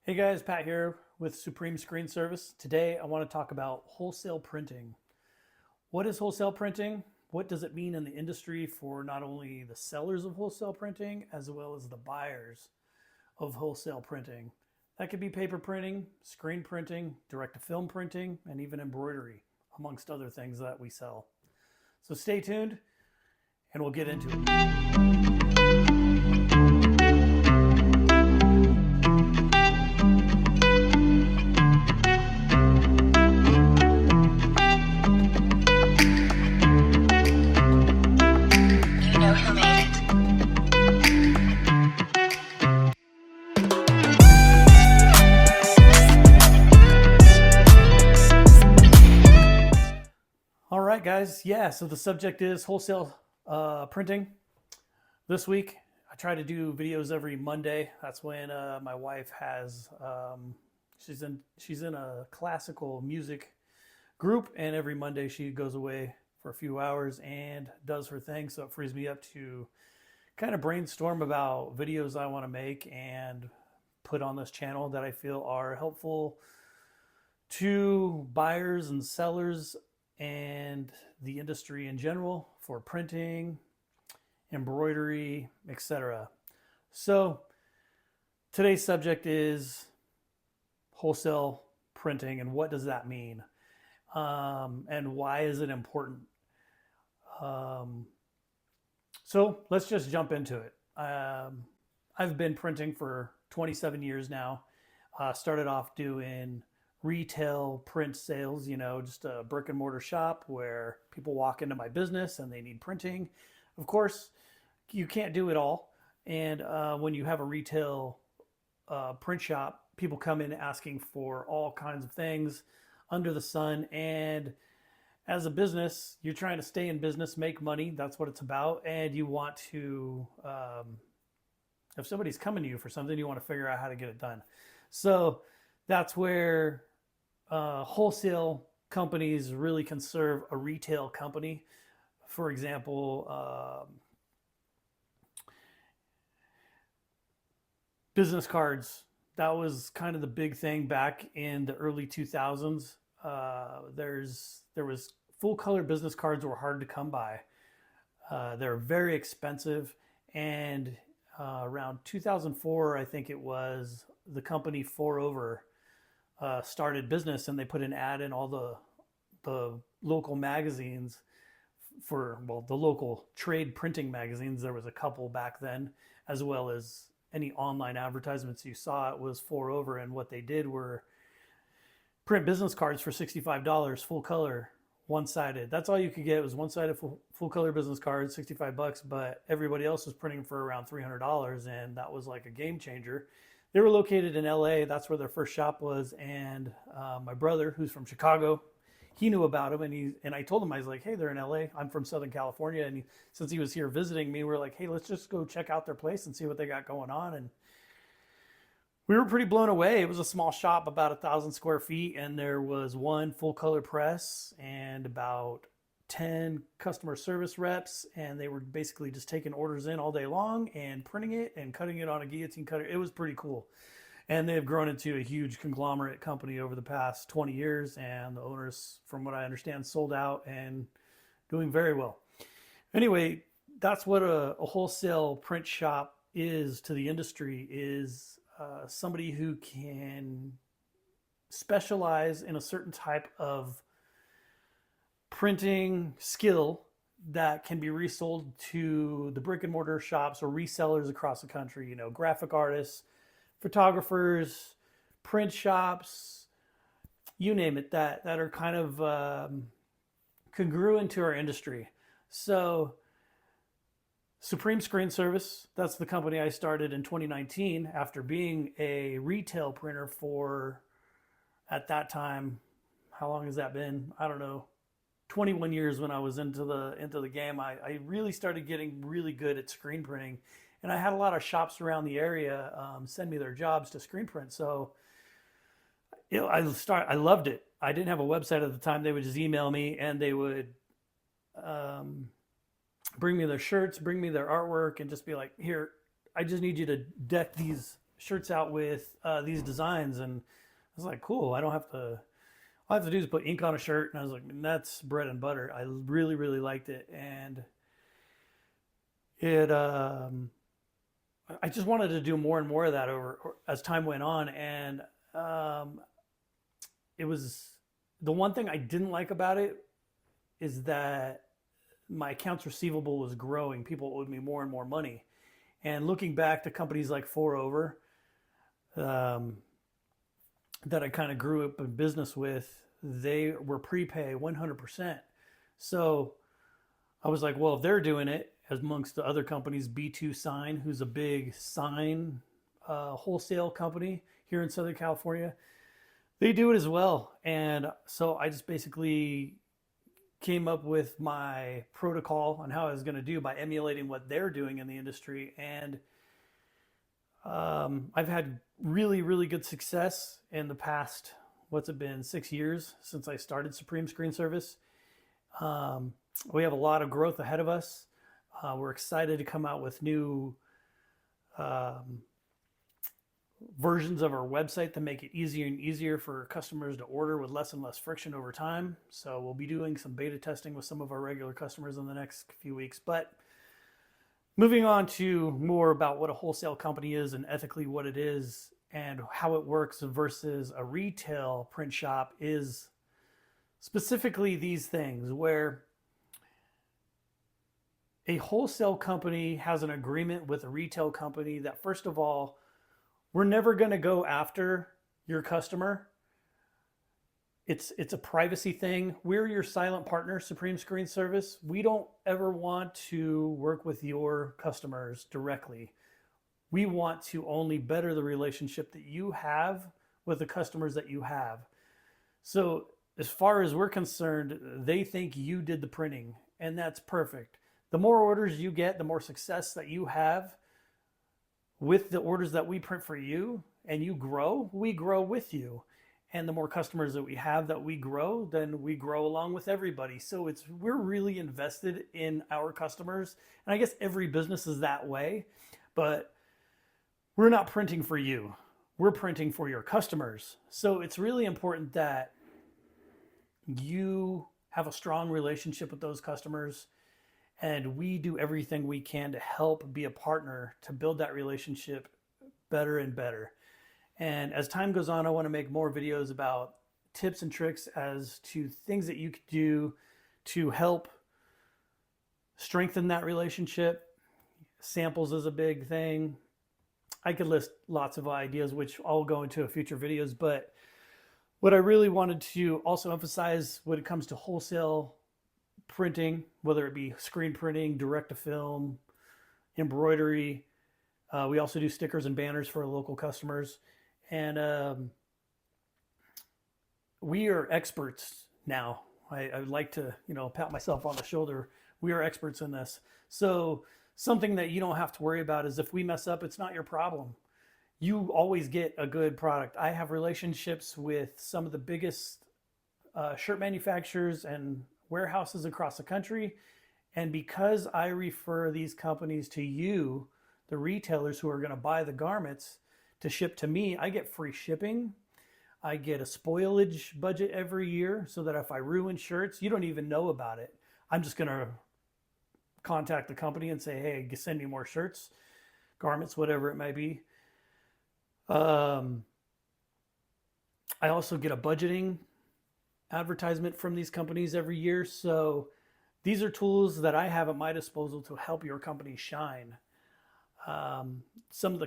Hey guys, Pat here with Supreme Screen Service. Today I want to talk about wholesale printing. What is wholesale printing? What does it mean in the industry for not only the sellers of wholesale printing as well as the buyers of wholesale printing? That could be paper printing, screen printing, direct to film printing, and even embroidery, amongst other things that we sell. So stay tuned and we'll get into it. You know who made it. All right, guys. Yeah, so the subject is wholesale printing. This week, I try to do videos every Monday. That's when my wife has she's in a classical music group, and every Monday she goes away for a few hours and does her thing. So it frees me up to kind of brainstorm about videos I want to make and put on this channel that I feel are helpful to buyers and sellers and the industry in general for printing, embroidery, etc. So today's subject is wholesale printing and what does that mean, and why is it important? Um, so let's just jump into it. I've been printing for 27 years now. Started off doing retail print sales, just a brick and mortar shop where people walk into my business and they need printing. Of course, you can't do it all. And when you have a retail print shop, people come in asking for all kinds of things under the sun. And as a business, you're trying to stay in business, make money. That's what it's about. And you want to, if somebody's coming to you for something, you want to figure out how to get it done. So that's where wholesale companies really can serve a retail company. For example, business cards. That was kind of the big thing back in the early 2000s. There was full color business cards were hard to come by. They're very expensive, and around 2004, I think it was, the company Four Over started business, and they put an ad in all the local magazines for, well, the local trade printing magazines. There was a couple back then, as well as any online advertisements you saw. It was Four Over, and what they did were print business cards for $65, full color, one sided. That's all you could get. It was one sided full color business cards, $65, but everybody else was printing for around $300, and that was like a game changer. They were located in LA. That's where their first shop was. And my brother, who's from Chicago, he knew about them, and I told him, I was like, hey, they're in LA. I'm from Southern California, and since he was here visiting me, we were like, hey, let's just go check out their place and see what they got going on. And we were pretty blown away. It was a small shop, about 1,000 square feet, and there was one full color press and about 10 customer service reps, and they were basically just taking orders in all day long and printing it and cutting it on a guillotine cutter. It was pretty cool. And they've grown into a huge conglomerate company over the past 20 years, and the owners, from what I understand, sold out and doing very well. Anyway, that's what a wholesale print shop is to the industry, is somebody who can specialize in a certain type of printing skill that can be resold to the brick and mortar shops or resellers across the country, graphic artists, photographers, print shops, you name it, that are kind of congruent to our industry. So Supreme Screen Service, that's the company I started in 2019 after being a retail printer for, at that time, how long has that been? I don't know, 21 years. When I was into the game, I really started getting really good at screen printing, and I had a lot of shops around the area send me their jobs to screen print. So I loved it. I didn't have a website at the time. They would just email me, and they would bring me their shirts, bring me their artwork, and just be like, here, I just need you to deck these shirts out with these designs, and I was like, cool. I don't have to. All I have to do is put ink on a shirt, and I was like, that's bread and butter. I really, really liked it, and it. I just wanted to do more and more of that over as time went on, and um, it was the one thing I didn't like about it is that my accounts receivable was growing. People owed me more and more money, and looking back to companies like Four Over, um, that I kind of grew up in business with, they were prepay 100%. So I was like, well, if they're doing it, as amongst the other companies, B2 Sign, who's a big sign wholesale company here in Southern California, they do it as well. And so I just basically came up with my protocol on how I was going to do by emulating what they're doing in the industry. And I've had really, really good success in the past, what's it been, 6 years since I started Supreme Screen Service. Um, we have a lot of growth ahead of us. We're excited to come out with new um, versions of our website to make it easier and easier for customers to order with less and less friction over time. So we'll be doing some beta testing with some of our regular customers in the next few weeks. But moving on to more about what a wholesale company is and ethically what it is and how it works versus a retail print shop is specifically these things where a wholesale company has an agreement with a retail company that, first of all, we're never going to go after your customer. It's a privacy thing. We're your silent partner, Supreme Screen Service. We don't ever want to work with your customers directly. We want to only better the relationship that you have with the customers that you have. So as far as we're concerned, they think you did the printing, and that's perfect. The more orders you get, the more success that you have with the orders that we print for you, and you grow, we grow with you. And the more customers that we have that we grow, then we grow along with everybody. So we're really invested in our customers. And I guess every business is that way, but we're not printing for you. We're printing for your customers. So it's really important that you have a strong relationship with those customers, and we do everything we can to help be a partner to build that relationship better and better. And as time goes on, I want to make more videos about tips and tricks as to things that you could do to help strengthen that relationship. Samples is a big thing. I could list lots of ideas, which I'll go into future videos, but what I really wanted to also emphasize when it comes to wholesale printing, whether it be screen printing, direct to film, embroidery. We also do stickers and banners for our local customers. And we are experts now. I would like to, pat myself on the shoulder. We are experts in this. So something that you don't have to worry about is if we mess up, it's not your problem. You always get a good product. I have relationships with some of the biggest shirt manufacturers and warehouses across the country. And because I refer these companies to you, the retailers who are going to buy the garments to ship to me, I get free shipping. I get a spoilage budget every year so that if I ruin shirts, you don't even know about it. I'm just going to contact the company and say, hey, send me more shirts, garments, whatever it may be. I also get a budgeting advertisement from these companies every year. So these are tools that I have at my disposal to help your company shine. Some of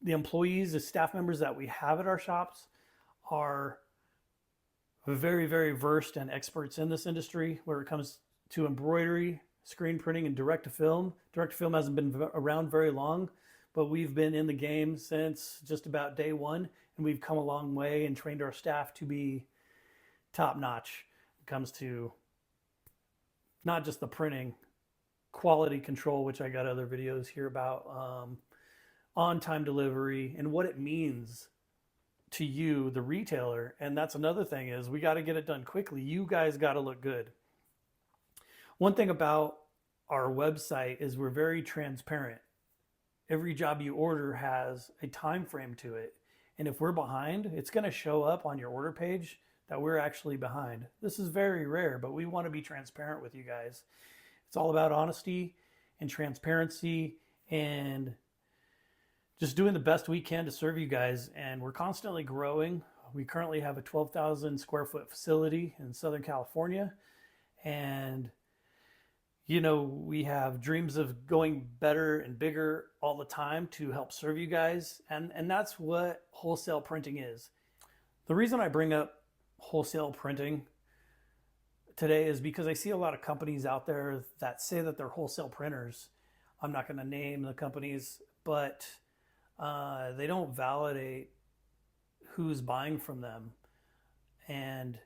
the employees, the staff members that we have at our shops are very, very versed and experts in this industry where it comes to embroidery, screen printing, and direct to film. Direct to film hasn't been around very long, but we've been in the game since just about day one, and we've come a long way and trained our staff to be top notch when it comes to not just the printing, quality control, which I got other videos here about, on-time delivery and what it means to you, the retailer. And that's another thing is we got to get it done quickly. You guys got to look good. One thing about our website is we're very transparent. every job you order has a time frame to it. And if we're behind, it's going to show up on your order page that we're actually behind. This is very rare, but we want to be transparent with you guys. It's all about honesty and transparency and just doing the best we can to serve you guys. And we're constantly growing. We currently have a 12,000 square foot facility in Southern California. And, you know, we have dreams of going better and bigger all the time to help serve you guys. And that's what wholesale printing is. The reason I bring up wholesale printing today is because I see a lot of companies out there that say that they're wholesale printers. I'm not going to name the companies, but they don't validate who's buying from them. And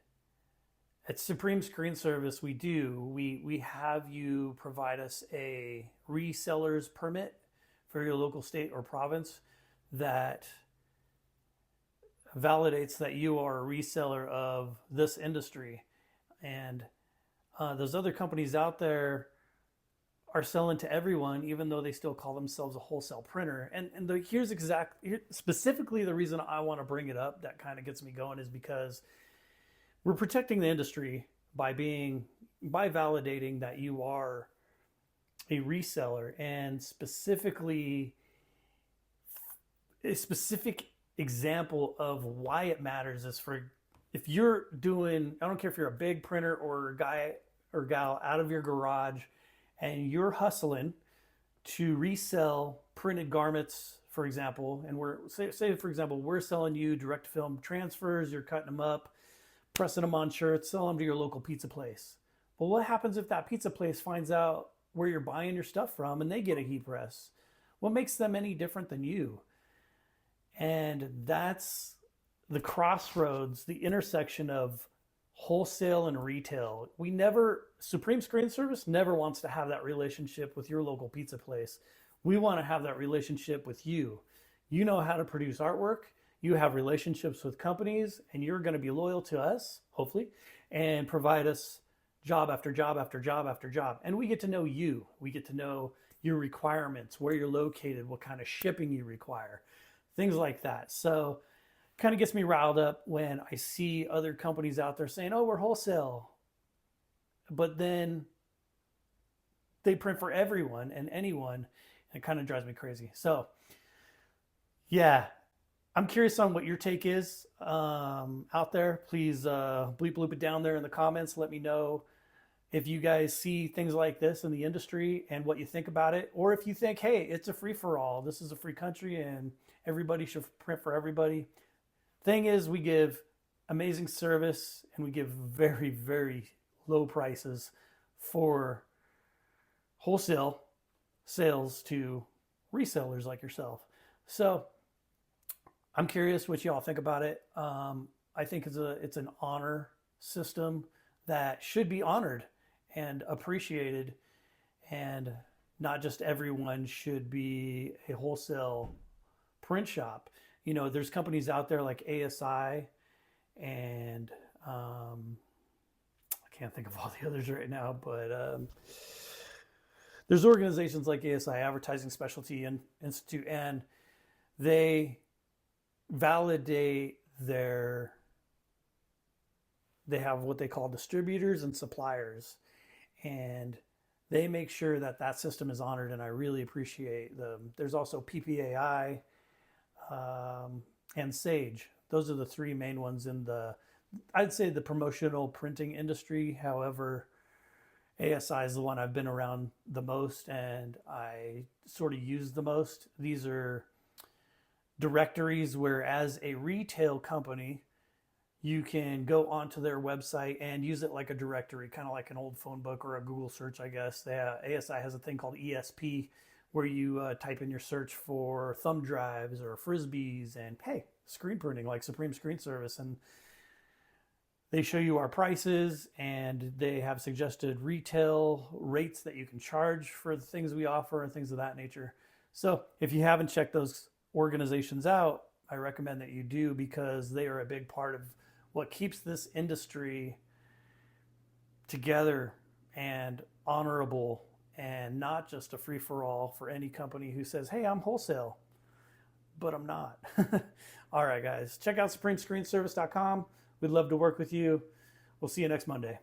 at Supreme Screen Service, we have you provide us a reseller's permit for your local state or province that validates that you are a reseller of this industry. And those other companies out there are selling to everyone, even though they still call themselves a wholesale printer. And here's specifically the reason I want to bring it up that kind of gets me going is because we're protecting the industry by validating that you are a reseller, and specifically a specific example of why it matters is for if you're doing, I don't care if you're a big printer or a guy or gal out of your garage and you're hustling to resell printed garments, for example, and say for example, we're selling you direct film transfers, you're cutting them up, pressing them on shirts, selling them to your local pizza place. Well, what happens if that pizza place finds out where you're buying your stuff from and they get a heat press? What makes them any different than you? And that's the crossroads, the intersection of wholesale and retail. Supreme Screen Service never wants to have that relationship with your local pizza place. We want to have that relationship with you. You know how to produce artwork. You have relationships with companies, and you're going to be loyal to us, hopefully, and provide us job after job after job after job. And we get to know you. We get to know your requirements, where you're located, what kind of shipping you require, things like that. So kind of gets me riled up when I see other companies out there saying, oh, we're wholesale. But then they print for everyone and anyone. And it kind of drives me crazy. So, yeah, I'm curious on what your take is out there. Please bleep bloop it down there in the comments. Let me know if you guys see things like this in the industry and what you think about it. Or if you think, hey, it's a free-for-all. This is a free country and everybody should print for everybody. Thing is, we give amazing service and we give very, very low prices for wholesale sales to resellers like yourself. So I'm curious what y'all think about it. I think it's an honor system that should be honored and appreciated, and not just everyone should be a wholesale print shop. You know, there's companies out there like ASI and I can't think of all the others right now, but there's organizations like ASI, Advertising Specialty Institute, and they validate they have what they call distributors and suppliers, and they make sure that that system is honored, and I really appreciate them. There's also PPAI and Sage. Those are the three main ones I'd say the promotional printing industry. However, ASI is the one I've been around the most and I sort of use the most. These are directories where, as a retail company, you can go onto their website and use it like a directory, kind of like an old phone book or a Google search, I guess. ASI has a thing called ESP where you type in your search for thumb drives or frisbees and, hey, screen printing like Supreme Screen Service. And they show you our prices and they have suggested retail rates that you can charge for the things we offer and things of that nature. So if you haven't checked those organizations out, I recommend that you do, because they are a big part of what keeps this industry together and honorable and not just a free-for-all for any company who says, hey, I'm wholesale, but I'm not. All right, guys, check out SupremeScreenService.com. We'd love to work with you. We'll see you next Monday.